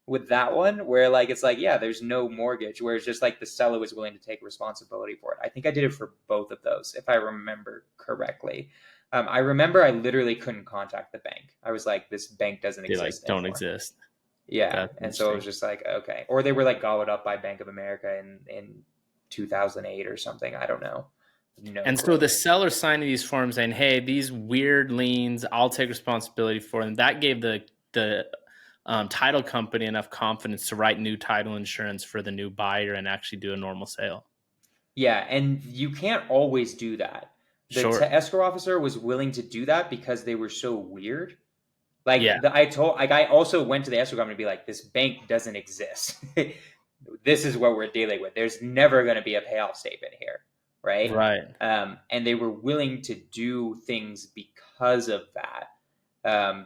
with that one, where like it's like, yeah, there's no mortgage, where it's just like the seller was willing to take responsibility for it. I think I did it for both of those, if I remember correctly. I remember I literally couldn't contact the bank. I was like, this bank doesn't They like exist don't anymore. exist. Yeah, That's and so it was interesting. just like, okay, or they were like gobbled up by Bank of America in 2008 or something. I don't know. No And so clue. the seller signing these forms saying, "Hey, these weird liens, I'll take responsibility for them." That gave the title company enough confidence to write new title insurance for the new buyer and actually do a normal sale. Yeah, and you can't always do that. The Sure. escrow officer was willing to do that because they were so weird. Yeah. I also went to the escrow company to be like, this bank doesn't exist. This is what we're dealing with. There's never going to be a payoff statement here, right? Right. And they were willing to do things because of that.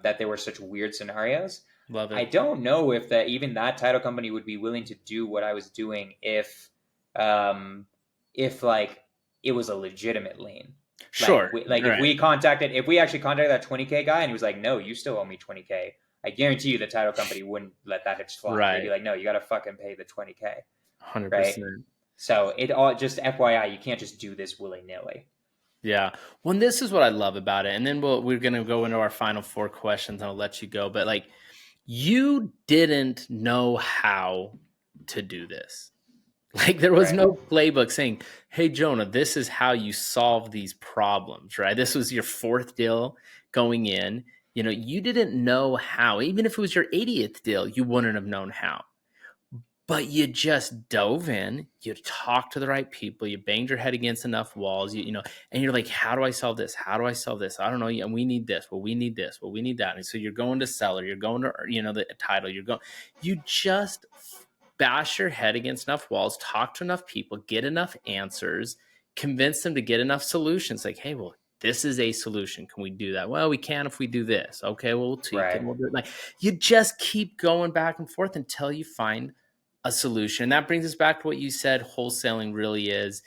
That there were such weird scenarios. Love I it. don't know if even that title company would be willing to do what I was doing um, if like it was a legitimate lien. Sure. Right. If we actually contacted that 20K guy and he was like, no, you still owe me 20K. I guarantee you the title company wouldn't let that just fly. They'd be Right. like, no, you got to fucking pay the 20K, right? 100%. So it all just FYI, you can't just do this willy nilly. Yeah. Well, and this is what I love about it. And then we're going to go into our final 4 questions and I'll let you go. But like, you didn't know how to do this. Like there was Right. no playbook saying, "Hey Jonah, this is how you solve these problems," right? This was your 4th deal going in. You didn't know how. Even if it was your 80th deal, you wouldn't have known how. But you just dove in, you talked to the right people, you banged your head against enough walls, and you're like, how do I solve this? How do I solve this? I don't know. And we need this. Well, we need this. Well, we need that. And so you're going to seller, you're going to, the title, you just bash your head against enough walls, talk to enough people, get enough answers, convince them to get enough solutions. Like, hey, well, this is a solution. Can we do that? Well, we can if we do this. Okay, well, we'll tweak it. Right. And we'll do it. Like you just keep going back and forth until you find a solution. And that brings us back to what you said wholesaling really is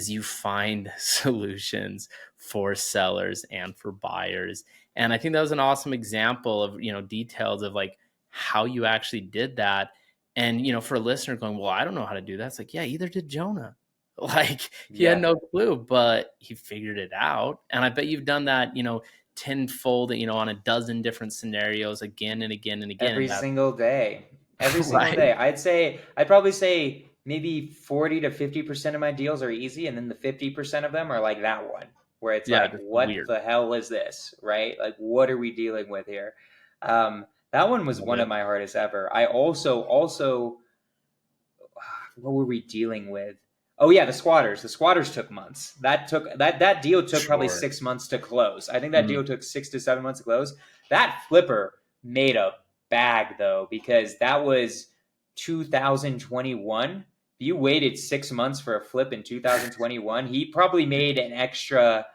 you find solutions for sellers and for buyers. And I think that was an awesome example of, details of like how you actually did that. And, for a listener going, well, I don't know how to do that. It's like, yeah, either did Jonah. Like he had Yeah. no clue, but he figured it out. And I bet you've done that, tenfold, on a dozen different scenarios again and again and again. Every And that, single day. Every single right. day. I'd probably say maybe 40 to 50% of my deals are easy, and then the 50% of them are like that one, where it's Yeah, like, just what weird. the hell is this? Right? Like, what are we dealing with here? That one was Love one of it. my hardest ever. I also what were we dealing with? Oh yeah, the squatters. The squatters took months. That deal took probably Sure. 6 months to close. I think that Mhm. deal took 6 to 7 months to close. That flipper made a bag though, because that was 2021. If you waited 6 months for a flip in 2021, he probably made an extra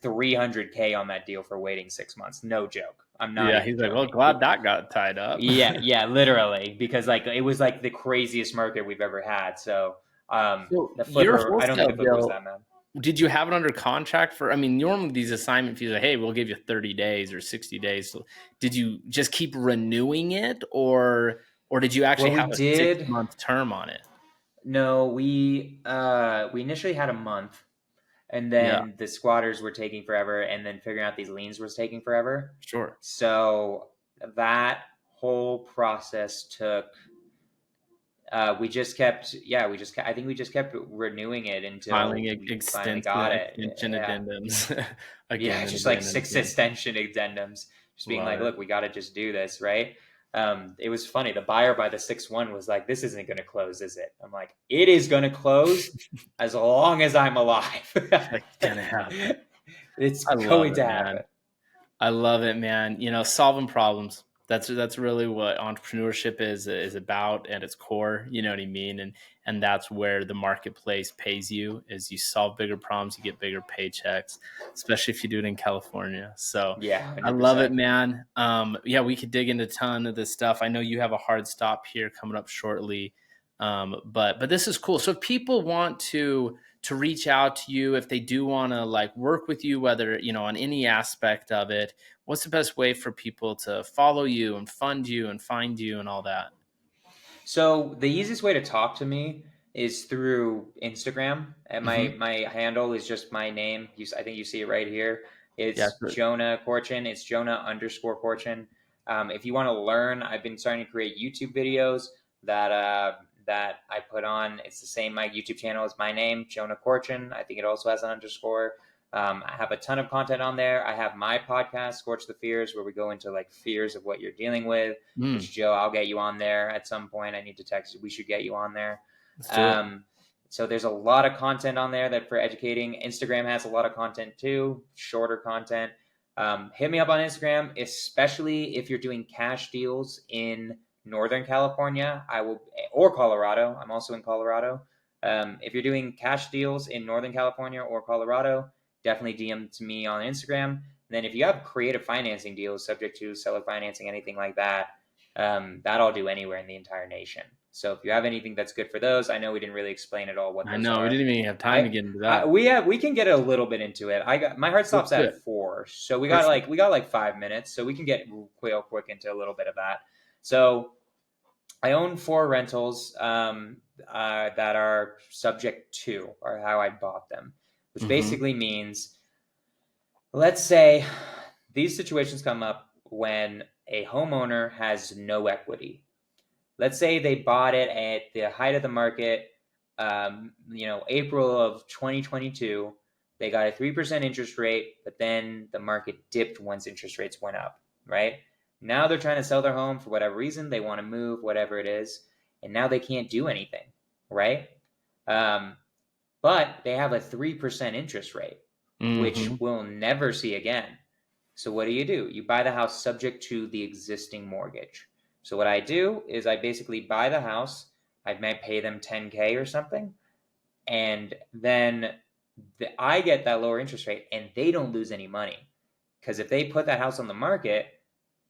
300K on that deal for waiting 6 months. No joke. I'm not Yeah, even he's like, "Well, joking. glad that got tied up." Yeah, literally, because like it was like the craziest market we've ever had. So So the your flipper, I don't think wholesale the flipper was deal that mad. did you have it under contract for, I mean, normally these assignment fees are, hey, we'll give you 30 days or 60 days. So did you just keep renewing it, or did you actually Well, we have a did. 6-month term on it? No, we initially had a month, and Yeah, then the squatters were taking forever, and then figuring out these liens was taking forever. sure. So that whole process took. I think we just kept renewing it until Filing we finally got it. extension Yeah, addendums again yeah, and just like again and 6 again. extension addendums, just being Love like, it. look, we got to just do this, right? It was funny. The buyer by the 6-1 was like, this isn't going to close, is it? I'm like, it is going to close as long as I'm alive. It's gonna happen. It's I love going it, to man. happen. I love it, man. Solving problems. That's really what entrepreneurship is about at its core. You know what I mean? And that's where the marketplace pays you, is you solve bigger problems, you get bigger paychecks, especially if you do it in California. So Yeah, I love it, 100%. man. Yeah, we could dig into a ton of this stuff. I know you have a hard stop here coming up shortly. But this is cool. So if people want to reach out to you, if they do want to like work with you, whether on any aspect of it, what's the best way for people to follow you and fund you and find you and all that? So the easiest way to talk to me is through Instagram, and my Hmm. my handle is just my name. I think you see it right here. Yeah, It's Jonah Corchin. It's Jonah_Corchin. If you want to learn, I've been starting to create YouTube videos that I put on. It's the same. My YouTube channel is my name, Jonah Corchin. I think it also has an underscore. I have a ton of content on there. I have my podcast, Scorch the Fears, where we go into like fears of what you're dealing with. mm, Which, Joe, I'll get you on there at some point. I need to text you. We should get you on there. let's do it. Um, so there's a lot of content on there that for educating. Instagram has a lot of content too, shorter content. Hit me up on Instagram, especially if you're doing cash deals in Northern California. Or Colorado. I'm also in Colorado. If you're doing cash deals in Northern California or Colorado, definitely DM to me on Instagram. And then if you have creative financing deals subject to seller financing, anything like that, that I'll do anywhere in the entire nation. So if you have anything that's good for those, I know we didn't really explain at all what I those know we are. didn't even have time to I, get into I that. we can get a little bit into it. I got my heart Let's stops do it. at 4, so Perfect. we got like 5 minutes, so we can get real quick into a little bit of that. So I own 4 rentals that are subject to, or how I bought them, which Hmm. basically means, let's say these situations come up when a homeowner has no equity. Let's say they bought it at the height of the market, April of 2022. They got a 3% interest rate, but then the market dipped once interest rates went up, right? Now they're trying to sell their home for whatever reason. They want to move, whatever it is, and now they can't do anything, right? Um, but they have a 3% interest rate, which Hmm. we'll never see again. So what do? You buy the house subject to the existing mortgage. So what I do is I basically buy the house. I might pay them 10K or something, and then I get that lower interest rate, and they don't lose any money, because if they put that house on the market,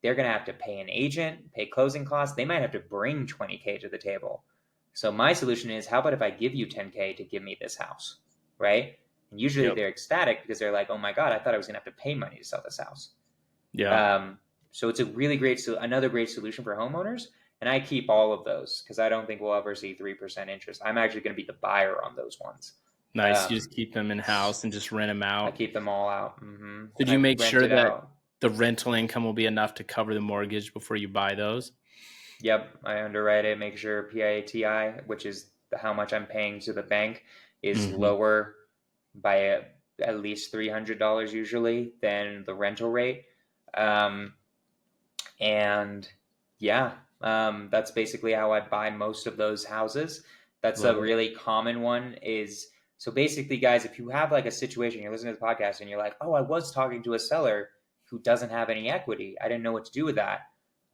they're going to have to pay an agent, pay closing costs. They might have to bring 20K to the table. So my solution is, how about if I give you 10K to give me this house, right? And usually Yep. they're ecstatic because they're like, oh my God, I thought I was going to have to pay money to sell this house. Yeah. So it's a really another great solution for homeowners. And I keep all of those because I don't think we'll ever see 3% interest. I'm actually going to be the buyer on those ones. Nice. You Um, just keep them in house and just rent them I out. keep them all out. Did And you I make rent sure it that out. the rental income will be enough to cover the mortgage before you buy those? Yep, I underwrite it, make sure PIATI, which is how much I'm paying to the bank, is Hmm. lower by at least $300 usually than the rental rate. Um, and yeah, that's basically how I buy most of those houses. That's a Love it. really common one. Is so basically, guys, if you have like a situation, you're listening to the podcast and you're like, oh, I was talking to a seller who doesn't have any equity. I didn't know what to do with that.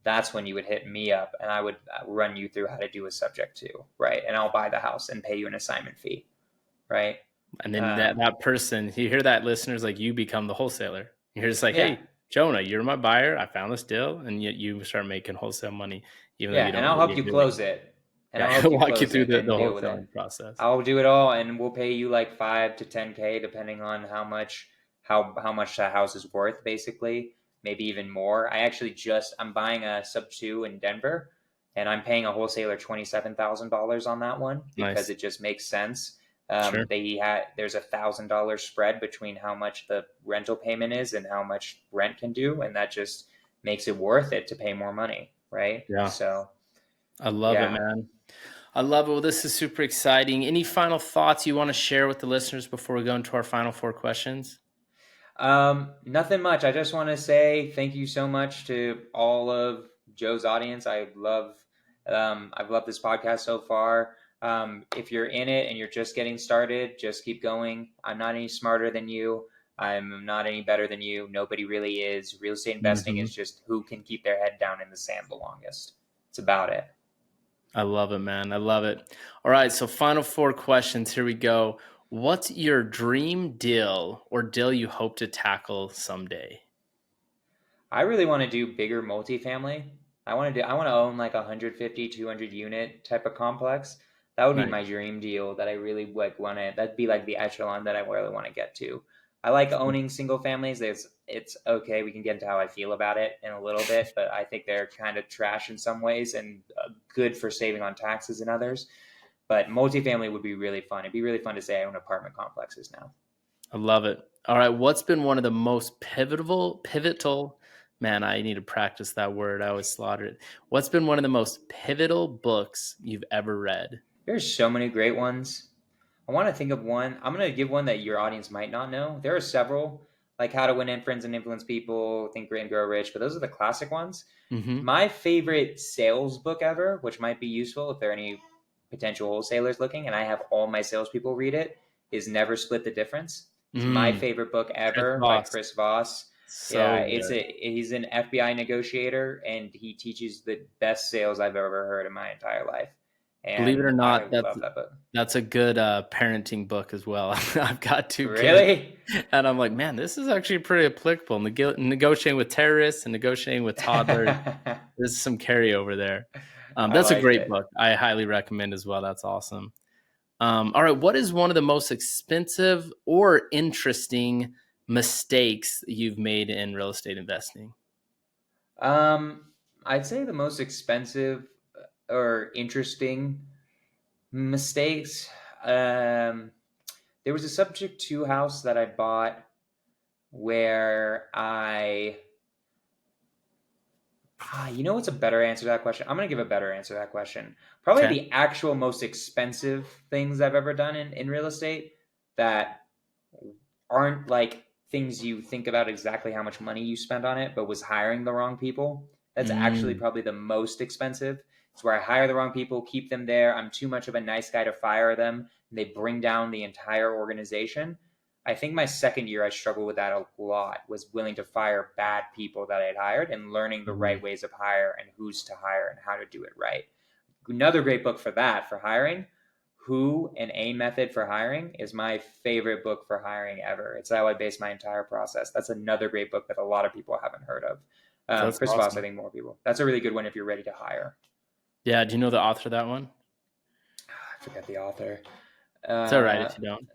That's when you would hit me up and I would run you through how to do a subject to, right? And I'll buy the house and pay you an assignment fee, right? And then that, Um, that person, you hear that, listeners, like you become the wholesaler. You're just like, yeah, hey, Jonah, you're my buyer. I found this deal. And yet you start making wholesale money, even though yeah, you and don't know I'll what help you're you doing. close it. and Yeah, I'll help he'll you walk you close through it the and deal with it. wholesaling process. I'll do it all, and we'll pay you like 5 to 10K depending on how much that house is worth, basically. Maybe even more. I'm buying a sub 2 in Denver, and I'm paying a wholesaler $27,000 on that one because Nice. it just makes sense. Sure. There's $1,000 spread between how much the rental payment is and how much rent can do, and that just makes it worth it to pay more money, right? Yeah. So I love it, yeah. man. I love it. Well, this is super exciting. Any final thoughts you want to share with the listeners before we go into our final 4 questions? Nothing much. I just want to say thank you so much to all of Joe's audience. I've loved this podcast so far. If you're in it and you're just getting started, just keep going. I'm not any smarter than you. I'm not any better than you. Nobody really is. Real estate investing Mhm. is just who can keep their head down in the sand the longest. It's about it. I love it, man. I love it. All right, so final 4 questions. Here we go. What's your dream deal or deal you hope to tackle someday? I really want to do bigger multifamily. I want to own like 150, 200 unit type of complex. That would be Nice. my dream deal that I really like want to, that'd be like the echelon that I really want to get to. I like owning single families. It's okay. We can get into how I feel about it in a little bit, but I think they're kind of trash in some ways and good for saving on taxes in others. But multifamily would be really fun. It'd be really fun to say I own apartment complexes now. I love it. All right, what's been one of the most pivotal, man, I need to practice that word. I always slaughter it. What's been one of the most pivotal books you've ever read? There's so many great ones. I want to think of one. I'm going to give one that your audience might not know. There are several, like How to Win Friends and Influence People, Think Great and Grow Rich, but those are the classic ones. Mhm. My favorite sales book ever, which might be useful if there are any potential wholesalers looking, and I have all my salespeople read it, is Never Split the Difference. It's my Mm, favorite book Chris ever by Voss. Chris Voss. Yeah, So good. he's an FBI negotiator, and he teaches the best sales I've ever heard in my entire life. Believe it or And I not, love that book. that's a good parenting book as well. I've got 2 kids, Really? and I'm like, man, this is actually pretty applicable. Negotiating with terrorists and negotiating with toddlers. There's some carryover there. I That's a like great it. book. I highly recommend as well. That's awesome. All right, what is one of the most expensive or interesting mistakes you've made in real estate investing? Um, I'd say the most expensive or interesting mistakes. Um, there was a subject to house that I bought where you know what's a better answer to that question? I'm going to give a better answer to that question. Probably Okay. the actual most expensive things I've ever done in real estate that aren't like things you think about exactly how much money you spent on it, but was hiring the wrong people. That's actually Mm, probably the most expensive. It's where I hire the wrong people, keep them there. I'm too much of a nice guy to fire them, and they bring down the entire organization. I think my second year I struggled with that a lot, was willing to fire bad people that I'd hired and learning the right mm. ways of hire and who's to hire and how to do it right. Another great book for that, for hiring, Who and A Method for Hiring, is my favorite book for hiring ever. It's how I base my entire process. That's another great book that a lot of people haven't heard of. That's Chris Voss, I awesome. think more people. That's a really good one if you're ready to hire. Yeah. Do you know the author of that one? I forget the author. It's all right if you don't.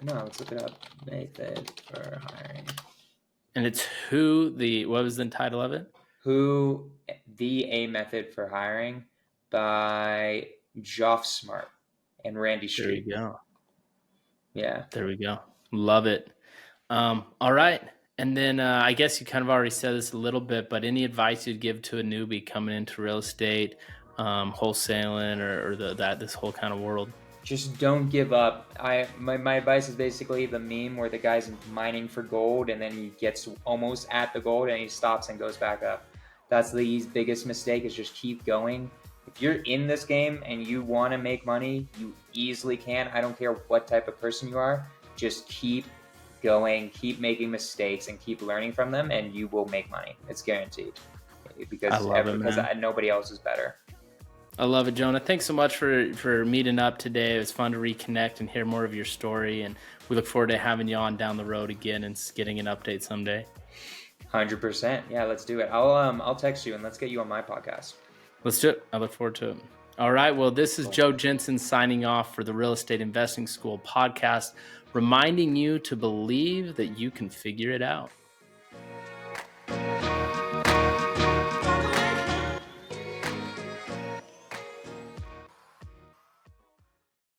No, let's look it up. Method for Hiring. And it's what was the title of it? Who, the A Method for Hiring by Joff Smart and Randy There Street. you go. Yeah. There we go. Love it. All right. And then I guess you kind of already said this a little bit, but any advice you'd give to a newbie coming into real estate, wholesaling, or this whole kind of world? Just don't give up. My advice is basically the meme where the guy's mining for gold and then he gets almost at the gold and he stops and goes back up. That's the biggest mistake, is just keep going. If you're in this game and you want to make money, you easily can. I don't care what type of person you are. Just keep going, keep making mistakes, and keep learning from them, and you will make money. It's guaranteed. I love it, man. Nobody else is better. I love it, Jonah. Thanks so much for meeting up today. It was fun to reconnect and hear more of your story, and we look forward to having you on down the road again and getting an update someday. 100%. Yeah, let's do it. I'll text you and let's get you on my podcast. Let's do it. I look forward to it. All right. Well, this is Cool. Joe Jensen signing off for the Real Estate Investing School podcast, reminding you to believe that you can figure it out.